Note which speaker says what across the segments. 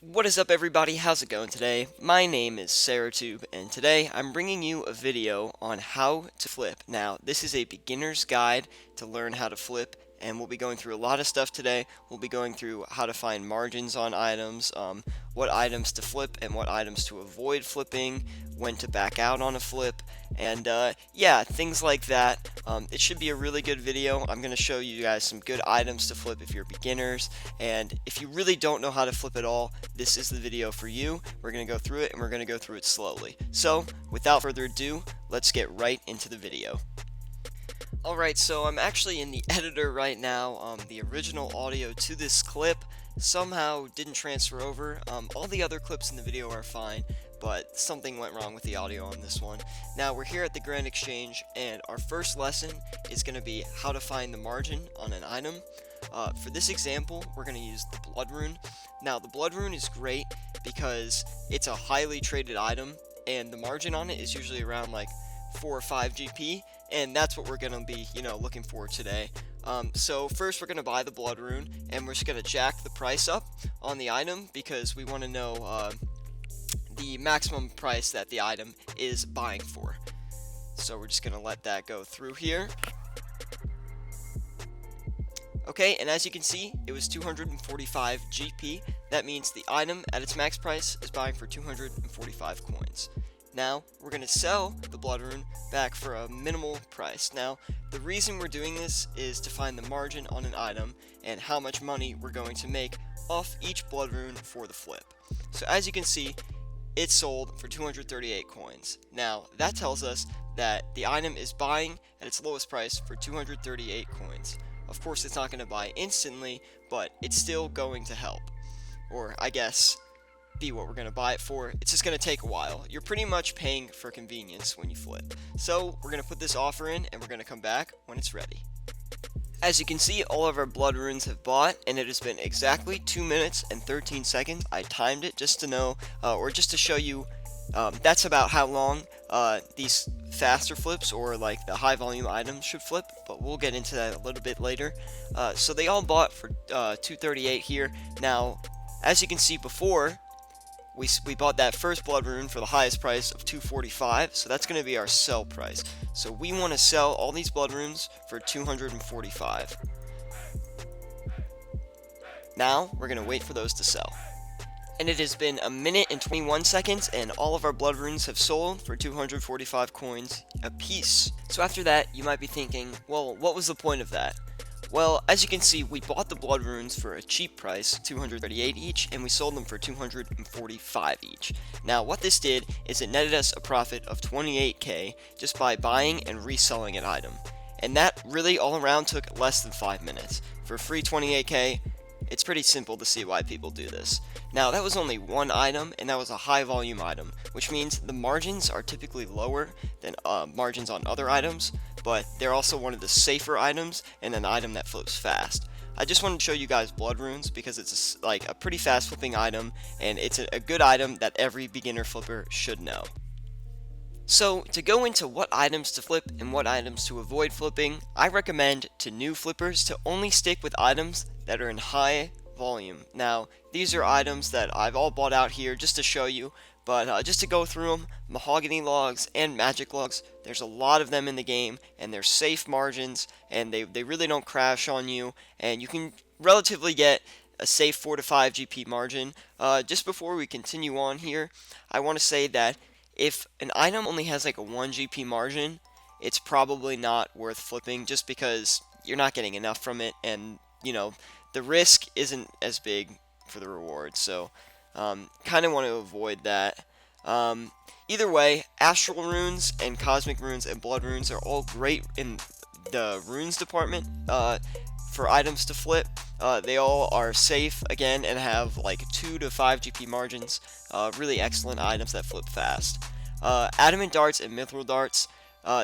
Speaker 1: What is up, everybody? How's it going today? My name is SarahTube, and today I'm bringing you a video on how to flip. Now, this is a beginner's guide to learn how to flip, and we'll be going through a lot of stuff today. We'll be going through how to find margins on items, what items to flip and what items to avoid flipping, when to back out on a flip, and yeah, things like that. It should be a really good video. I'm going to show you guys some good items to flip if you're beginners, and if you really don't know how to flip at all, this is the video for you. We're going to go through it, and we're going to go through it slowly. So, without further ado, let's get right into the video. Alright, so I'm actually in the editor right now. The original audio to this clip somehow didn't transfer over. All the other clips in the video are fine, but something went wrong with the audio on this one. Now, we're here at the Grand Exchange, and our first lesson is going to be how to find the margin on an item. For this example, we're going to use the Blood Rune. Now, the Blood Rune is great because it's a highly traded item, and the margin on it is usually around like 4 or 5 GP, and that's what we're going to be, looking for today. So first we're going to buy the Blood Rune, and we're just going to jack the price up on the item because we want to know the maximum price that the item is buying for. So we're just going to let that go through here. Okay, and as you can see, it was 245 GP. That means the item at its max price is buying for 245 coins. Now, we're going to sell the Blood Rune back for a minimal price. Now, the reason we're doing this is to find the margin on an item and how much money we're going to make off each Blood Rune for the flip. So as you can see, it sold for 238 coins. Now, that tells us that the item is buying at its lowest price for 238 coins. Of course, it's not going to buy instantly, but it's still going to help. Or, I guess, be what we're going to buy it for. It's just going to take a while. You're pretty much paying for convenience when you flip. So we're going to put this offer in, and we're going to come back when it's ready. As you can see, all of our Blood Runes have bought, and it has been exactly 2 minutes and 13 seconds. I timed it just to know, or just to show you, that's about how long these faster flips or like the high volume items should flip, but we'll get into that a little bit later. So they all bought for 238 here. Now, as you can see before, we bought that first Blood Rune for the highest price of 245, so that's going to be our sell price. So we want to sell all these Blood Runes for 245. Now, we're going to wait for those to sell. And it has been 1 minute and 21 seconds, and all of our Blood Runes have sold for 245 coins apiece. So after that, you might be thinking, well, what was the point of that? Well, as you can see, we bought the Blood Runes for a cheap price, 238 each, and we sold them for 245 each. Now, what this did is it netted us a profit of 28k just by buying and reselling an item. And that really all around took less than 5 minutes. For free 28k, it's pretty simple to see why people do this. Now, that was only one item, and that was a high volume item, which means the margins are typically lower than margins on other items, but they're also one of the safer items and an item that flips fast. I just wanted to show you guys Blood Runes because it's like a pretty fast flipping item, and it's a good item that every beginner flipper should know. So, to go into what items to flip and what items to avoid flipping, I recommend to new flippers to only stick with items that are in high volume. Now, these are items that I've all bought out here just to show you, but just to go through them, mahogany logs and magic logs, there's a lot of them in the game, and they're safe margins, and they really don't crash on you, and you can relatively get a safe 4 to 5 GP margin. Just before we continue on here, I want to say that if an item only has like a 1 GP margin, it's probably not worth flipping just because you're not getting enough from it, and the risk isn't as big for the reward, so kind of want to avoid that. Either way, Astral Runes and Cosmic Runes and Blood Runes are all great in the Runes department for items to flip. They all are safe, again, and have like 2 to 5 GP margins. Really excellent items that flip fast. Adamant Darts and Mithril Darts,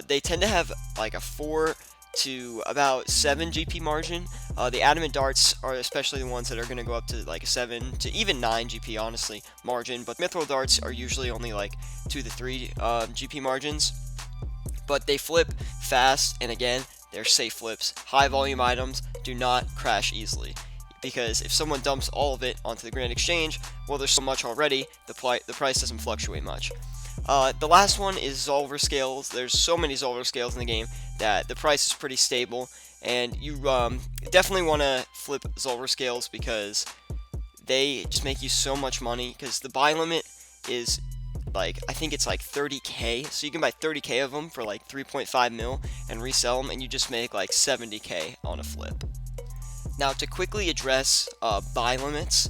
Speaker 1: they tend to have like a 4 to about 7 GP margin. The Adamant Darts are especially the ones that are going to go up to like a 7 to even 9 GP, honestly, margin, but Mithril Darts are usually only like 2 to 3 GP margins, but they flip fast, and again, they're safe flips. High volume items do not crash easily. because if someone dumps all of it onto the Grand Exchange, well, there's so much already, the price doesn't fluctuate much. The last one is Zolver scales. There's so many Zolver scales in the game that the price is pretty stable, and you definitely want to flip Zolver scales because they just make you so much money, because the buy limit is like, I think it's like 30k, so you can buy 30k of them for like 3.5 mil and resell them, and you just make like 70k on a flip. Now, to quickly address buy limits,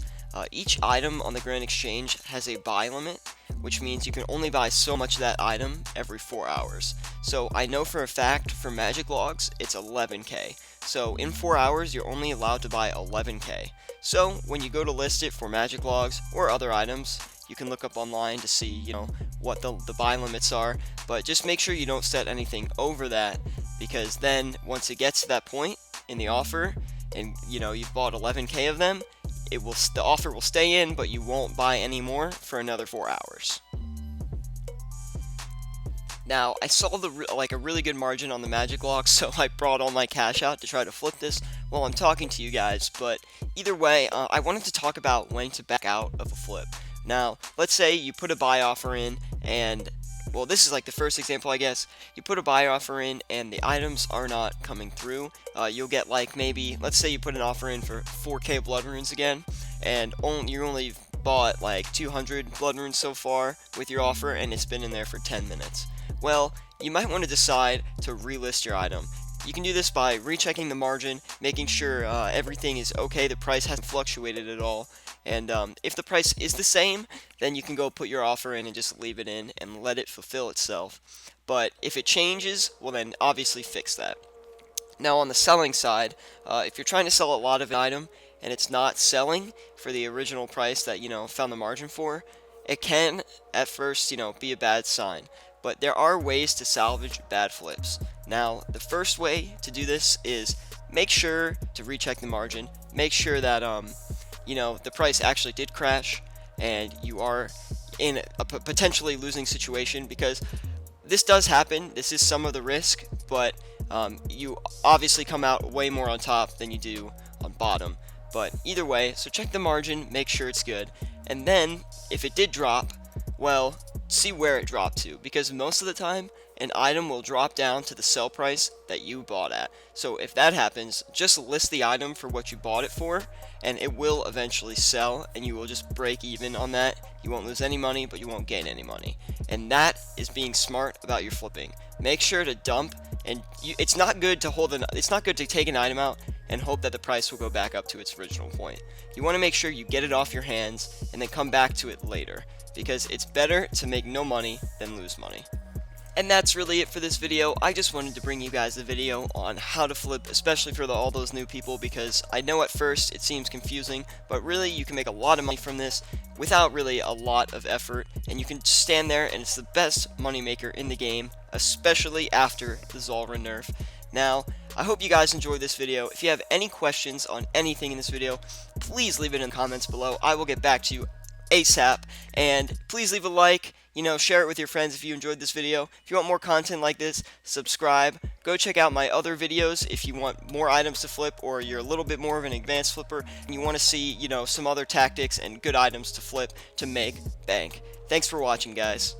Speaker 1: each item on the Grand Exchange has a buy limit, which means you can only buy so much of that item every 4 hours. So I know for a fact for Magic Logs, it's 11k. So in 4 hours, you're only allowed to buy 11k. So when you go to list it for Magic Logs or other items, you can look up online to see, what the buy limits are, but just make sure you don't set anything over that, because then once it gets to that point in the offer, and you've bought 11k of them, the offer will stay in, but you won't buy any more for another 4 hours. Now, I saw a really good margin on the Magic Lock, so I brought all my cash out to try to flip this while I'm talking to you guys. But either way, I wanted to talk about when to back out of a flip. Now, let's say you put a buy offer in, and well, this is like the first example, I guess. You put a buy offer in and the items are not coming through. You'll get like maybe, let's say you put an offer in for 4k blood runes again, and you only bought like 200 blood runes so far with your offer, and it's been in there for 10 minutes. Well, you might want to decide to relist your item. You can do this by rechecking the margin, making sure everything is okay, the price hasn't fluctuated at all, and if the price is the same, then you can go put your offer in and just leave it in and let it fulfill itself. But if it changes, well then obviously fix that. Now on the selling side, if you're trying to sell a lot of an item and it's not selling for the original price that found the margin for, it can at first be a bad sign. But there are ways to salvage bad flips. Now, the first way to do this is make sure to recheck the margin. Make sure that the price actually did crash and you are in a potentially losing situation, because this does happen. This is some of the risk, but you obviously come out way more on top than you do on bottom. But either way, so check the margin, make sure it's good, and then if it did drop, well, see where it dropped to, because most of the time an item will drop down to the sell price that you bought at. So if that happens, just list the item for what you bought it for, and it will eventually sell, and you will just break even on that. You won't lose any money, but you won't gain any money. And that is being smart about your flipping. Make sure to dump, and it's not good to take an item out and hope that the price will go back up to its original point. You want to make sure you get it off your hands and then come back to it later, because it's better to make no money than lose money. And that's really it for this video. I just wanted to bring you guys a video on how to flip, especially for all those new people, because I know at first it seems confusing, but really you can make a lot of money from this without really a lot of effort, and you can stand there and it's the best moneymaker in the game, especially after the Zolver nerf. Now, I hope you guys enjoyed this video. If you have any questions on anything in this video, please leave it in the comments below. I will get back to you ASAP, and please leave a like, share it with your friends if you enjoyed this video. If you want more content like this, subscribe. Go check out my other videos if you want more items to flip, or you're a little bit more of an advanced flipper and you want to see, some other tactics and good items to flip to make bank. Thanks for watching, guys.